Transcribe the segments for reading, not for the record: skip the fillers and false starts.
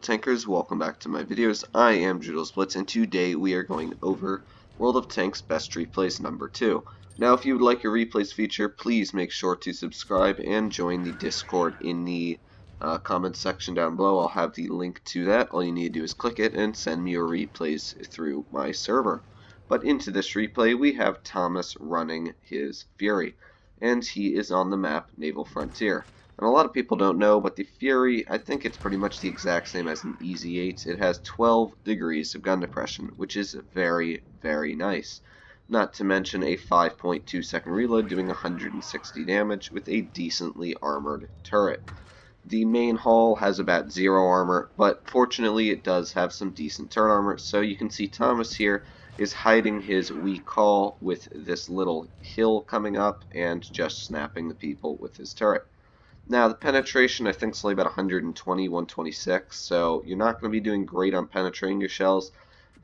Tankers, welcome back to my videos. I am wot Blitz, and today we are going over World of Tanks Best Replays number 2. Now, if you would like a replays feature, please make sure to subscribe and join the Discord in the comments section down below. I'll have the link to that. All you need to do is click it and send me your replays through my server. But into this replay, we have Thomas running his Fury, and he is on the map Naval Frontier. And a lot of people don't know, but the Fury, I think it's pretty much the exact same as an Easy 8. It has 12 degrees of gun depression, which is very, very nice. Not to mention a 5.2 second reload doing 160 damage with a decently armored turret. The main hull has about 0 armor, but fortunately it does have some decent turret armor, so you can see Thomas here is hiding his weak hull with this little hill coming up and just snapping the people with his turret. Now, the penetration, I think, is only about 120, 126, so you're not going to be doing great on penetrating your shells,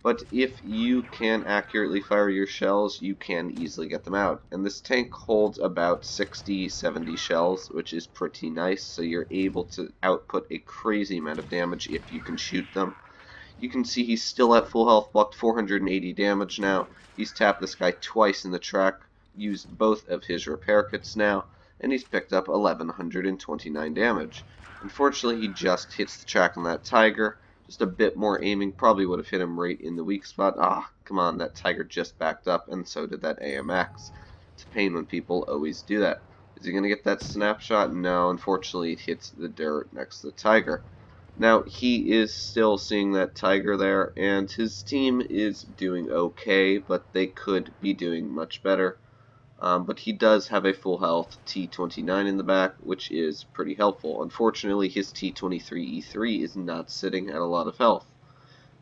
but if you can accurately fire your shells, you can easily get them out. And this tank holds about 60, 70 shells, which is pretty nice, so you're able to output a crazy amount of damage if you can shoot them. You can see he's still at full health, blocked 480 damage now. He's tapped this guy twice in the track, used both of his repair kits now, and he's picked up 1129 damage. Unfortunately, he just hits the track on that Tiger. Just a bit more aiming probably would have hit him right in the weak spot. Ah, come on, that Tiger just backed up, and so did that AMX. It's a pain when people always do that. Is he going to get that snapshot? No, unfortunately, it hits the dirt next to the Tiger. Now, he is still seeing that Tiger there, and his team is doing okay, but they could be doing much better. But he does have a full health T29 in the back, which is pretty helpful. Unfortunately, his T23E3 is not sitting at a lot of health.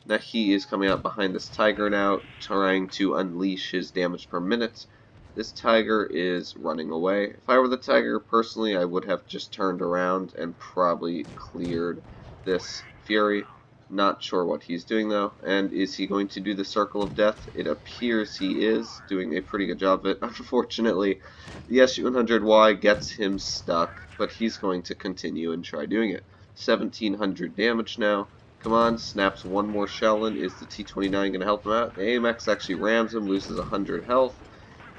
Now he is coming out behind this Tiger now, trying to unleash his damage per minute. This Tiger is running away. If I were the Tiger, personally, I would have just turned around and probably cleared this Fury. Not sure what he's doing though. And is he going to do the Circle of Death? It appears he is doing a pretty good job of it. Unfortunately, the SU-100Y gets him stuck, but he's going to continue and try doing it. 1700 damage now. Come on, snaps one more shell in. Is the T-29 going to help him out? The AMX actually rams him, loses 100 health.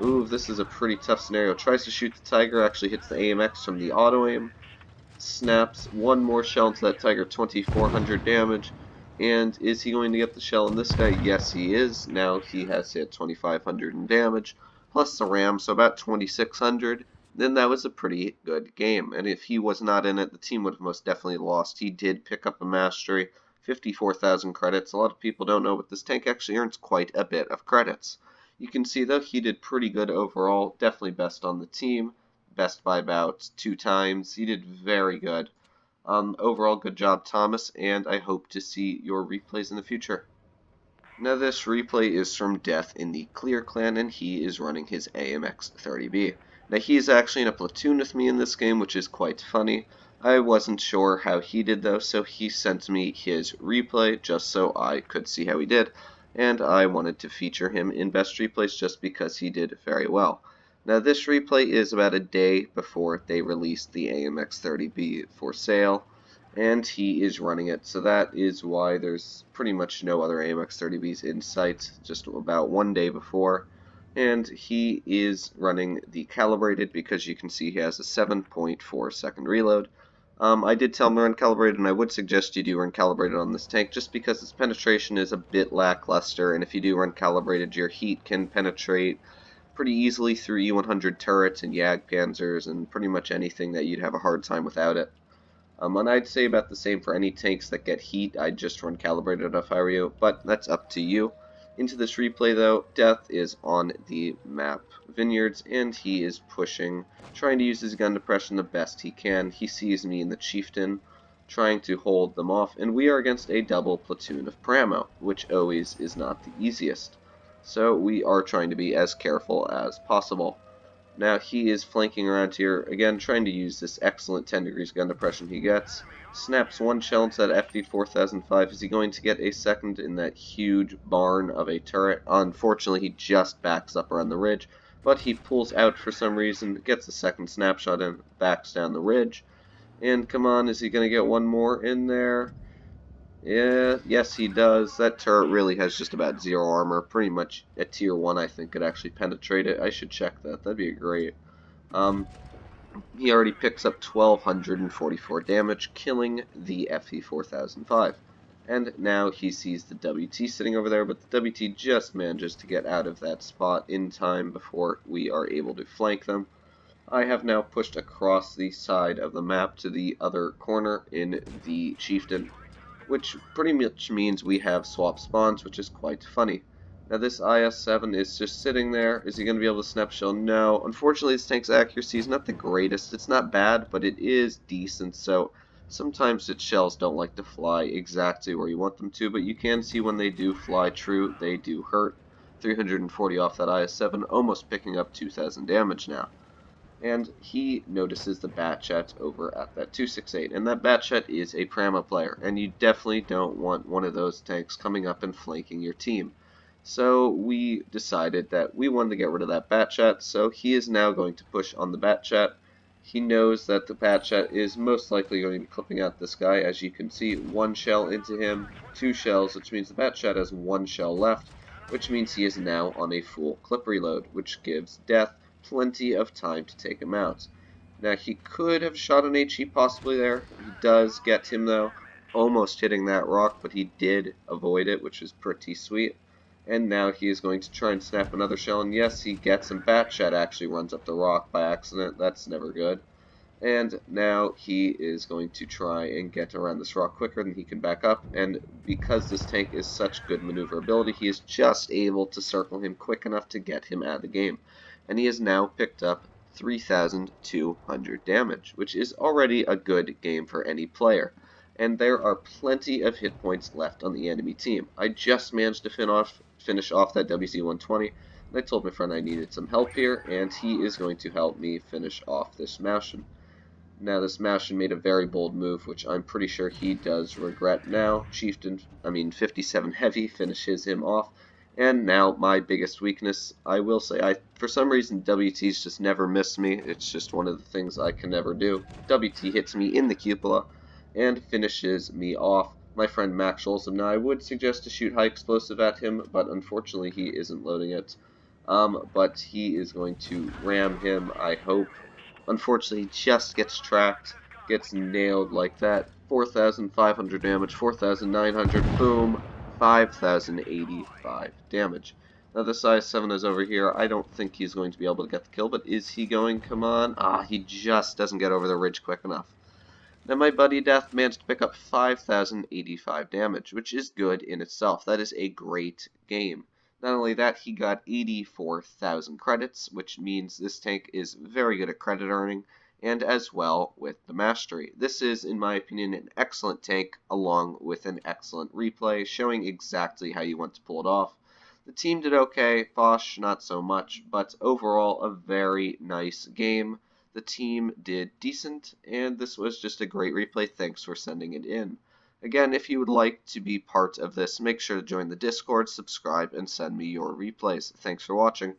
Ooh, this is a pretty tough scenario. Tries to shoot the Tiger, actually hits the AMX from the auto-aim. Snaps one more shell into that Tiger, 2400 damage. And is he going to get the shell in this guy? Yes, he is. Now he has hit 2500 in damage, plus the ram, so about 2600. Then that was a pretty good game. And if he was not in it, the team would have most definitely lost. He did pick up a mastery, 54,000 credits. A lot of people don't know, but this tank actually earns quite a bit of credits. You can see, though, he did pretty good overall. Definitely best on the team. Best by about 2 times. He did very good. Overall, good job, Thomas, and I hope to see your replays in the future. Now, this replay is from Death in the Clear Clan, and he is running his AMX 30B. Now, he is actually in a platoon with me in this game, which is quite funny. I wasn't sure how he did, though, so he sent me his replay just so I could see how he did, and I wanted to feature him in Best Replays just because he did very well. Now, this replay is about a day before they released the AMX 30B for sale, and he is running it, so that is why there's pretty much no other AMX 30Bs in sight, just about 1 day before, and he is running the calibrated because you can see he has a 7.4 second reload. I did tell him to run calibrated, and I would suggest you do run calibrated on this tank just because its penetration is a bit lackluster, and if you do run calibrated, your heat can penetrate pretty easily through E100 turrets and Yag Panzers and pretty much anything that you'd have a hard time without it. And I'd say about the same for any tanks that get heat. I'd just run calibrated if I were you, but that's up to you. Into this replay though, Death is on the map Vineyards, and he is pushing, trying to use his gun depression the best he can. He sees me in the Chieftain, trying to hold them off, and we are against a double platoon of Pramo, which always is not the easiest. So we are trying to be as careful as possible. Now he is flanking around here, again trying to use this excellent 10 degrees gun depression he gets. Snaps one shell into that FD 4005. Is he going to get a second in that huge barn of a turret? Unfortunately, he just backs up around the ridge, but he pulls out for some reason, gets a second snapshot and backs down the ridge. And come on, is he going to get one more in there? Yeah, yes he does. That turret really has just about zero armor. Pretty much at tier 1 I think could actually penetrate it. I should check that. That'd be great. Um, he already picks up 1244 damage, killing the FE 4005. And now he sees the WT sitting over there, but the WT just manages to get out of that spot in time before we are able to flank them. I have now pushed across the side of the map to the other corner in the Chieftain, which pretty much means we have swap spawns, which is quite funny. Now this IS-7 is just sitting there. Is he going to be able to snap shell? No. Unfortunately, this tank's accuracy is not the greatest. It's not bad, but it is decent, so sometimes its shells don't like to fly exactly where you want them to, but you can see when they do fly true, they do hurt. 340 off that IS-7, almost picking up 2,000 damage now. And he notices the Batchat over at that 268, and that Batchat is a Prama player, and you definitely don't want one of those tanks coming up and flanking your team. So we decided that we wanted to get rid of that Batchat, so he is now going to push on the Batchat. He knows that the Batchat is most likely going to be clipping out this guy. As you can see, one shell into him, two shells, which means the Batchat has one shell left, which means he is now on a full clip reload, which gives death plenty of time to take him out. Now he could have shot an HE possibly there. He does get him though, almost hitting that rock, but he did avoid it, which is pretty sweet. And now he is going to try and snap another shell, and yes, he gets him. Batchat actually runs up the rock by accident. That's never good. And now he is going to try and get around this rock quicker than he can back up, and because this tank is such good maneuverability, he is just able to circle him quick enough to get him out of the game. And he has now picked up 3,200 damage, which is already a good game for any player. And there are plenty of hit points left on the enemy team. I just managed to finish off that WC-120, and I told my friend I needed some help here, and he is going to help me finish off this Maushin. Now this Maushin made a very bold move, which I'm pretty sure he does regret now. 57 Heavy finishes him off. And now my biggest weakness, I will say, for some reason WTs just never miss me. It's just one of the things I can never do. WT hits me in the cupola and finishes me off. My friend Max Scholz, now I would suggest to shoot high explosive at him, but unfortunately he isn't loading it. But he is going to ram him, I hope. Unfortunately, just gets tracked, gets nailed like that. 4,500 damage, 4,900, boom, 5,085 damage. Now the size 7 is over here. I don't think he's going to be able to get the kill, but is he going? Come on. He just doesn't get over the ridge quick enough. Now my buddy Death managed to pick up 5,085 damage, which is good in itself. That is a great game. Not only that, he got 84,000 credits, which means this tank is very good at credit earning, and as well with the mastery. This is, in my opinion, an excellent tank, along with an excellent replay, showing exactly how you want to pull it off. The team did okay, Bosch not so much, but overall a very nice game. The team did decent, and this was just a great replay. Thanks for sending it in. Again, if you would like to be part of this, make sure to join the Discord, subscribe, and send me your replays. Thanks for watching.